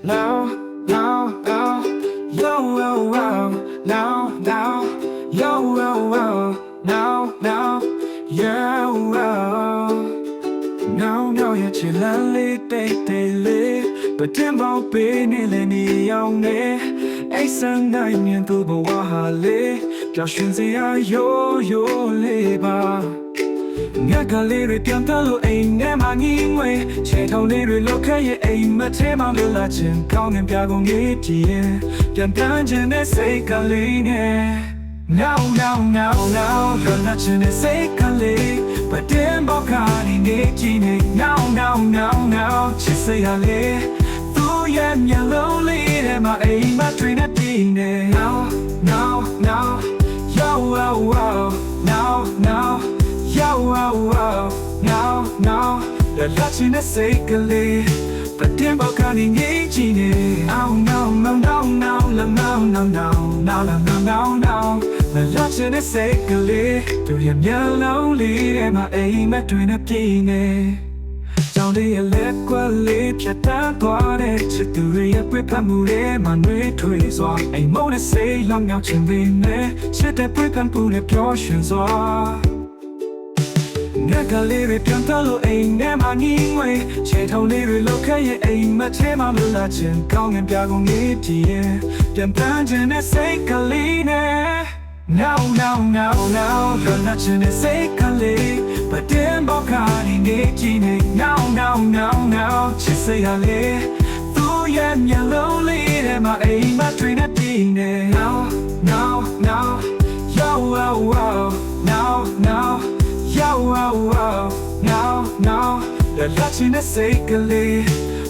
now, now, now, yo, yo, yo, now, now, yo, yo, yo, now, now, yo, yo, now, now, ya chilali, day, but them all be nearly young, a sun night, and to the wahale, just in the yo, labor. ငါကလေးတွေပြန်တက်လို့အိမ်ထဲမှာငင်းဝဲခြေထောင်လေးတွေလောက်ခဲ့ရဲ့အိမ်မထဲမှာလွတ်လာခြင်းကောင်းငင်ပြကုန်ကြီးကြည့်ရင်ပြန်တန်းခြင်းနဲ့စိတ်ကလေးနဲ့ Now now now now လွတ်လာခြင်းနဲ့စိတ်ကလေးဘယ်တင်ဘောက်ကနေနေကြည့်နေ Now now now now ချစ်စရာလေးသူ့ရဲ့မျက်လုံးလေးထဲမှာအိမ်မတွေနဲ့ပြင်းနေ Now now now yo wow wow now now yo wow wow now now လက်လက်ချင်းနဲ့စိတ်ကလေးပတင်ပေါက်ကနေငြိမ်းချင်နေ Oh no no no no no no no no no no no no လက်လက်ချင်းနဲ့စိတ်ကလေးသူရဲ့မျက်လုံးလေးထဲမှာအိမ်မက်တွေနဲ့ပြင်းနေကြောင်လေးရဲ့လက်ကွက်လေးဖြတ်တန်းသွားတဲ့ချစ်သူရဲ့ပြတ်ဖက်မှုတွေမှနှွေးထွေးစွာအိမ်မုန်းနဲ့စိတ်လောင်မြောက်ခြင်းတွေနဲ့ချစ်တဲ့ပြတ်ဖက်မှုတွေပျော်ရွှင်စွာငါကလေးတွေပြန်တက်လို့အိမ်ထဲမှာငင်းဝဲခြေထောင်လေးတွေလောက်ခဲ့ရဲ့အိမ်မထဲမှာလွတ်လာခြင်းကောင်းငင်ပြကုန်ကြီးကြည့်ရင်ပြန်ပန်းခြင်းနဲ့စိတ်ကလေးနဲ့ Now now now now လွတ်လာခြင်းနဲ့စိတ်ကလေးဘယ်တင်ဘောက်ကနေနေကြည့်နေ Now now now now ချစ်စရာလေးသူ့ရဲ့မျက်လုံးလေးထဲမှာအိမ်မတွေနဲ့ပြင်းနေ Now now now yo wow wow now now yo wow wow now now လက်လက်ချင်းနဲ့စိတ်ကလေး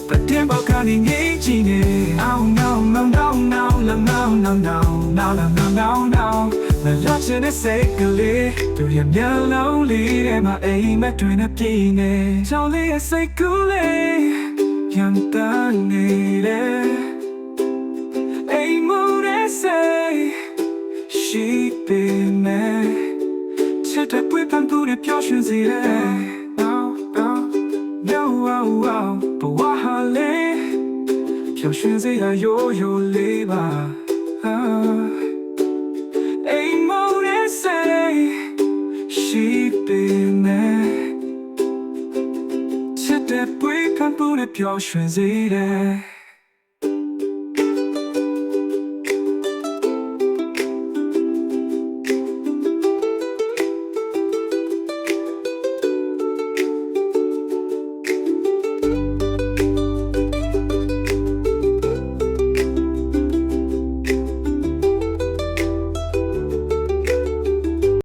ပတင်ပေါက်ကနေငြိမ်းချင်နေ Oh no no no no no no no no no no no no လက်လက်ချင်းနဲ့စိတ်ကလေးသူရဲ့မျက်လုံးလေးထဲမှာအိမ်မက်တွေနဲ့ပြင်းနေကြောင်လေးရဲ့စိတ်ကူးလေးပြန်တန်းနေတယ်အိမ်မနဲ့စိတ်ရှိပေမဲ့ချစ်တဲ့ပွေးပန်းသူတွေပျော်ရွှင်စေတယ် No wow wow ဘဝဟာလေးပျော်ရွှင်စေရရိုးရိုးလေးပါအိမ်မနဲ့စိတ်ရှိပေမဲ့ချစ်တဲ့ပွေးပန်းသူတွေပျော်ရွှင်စေတယ်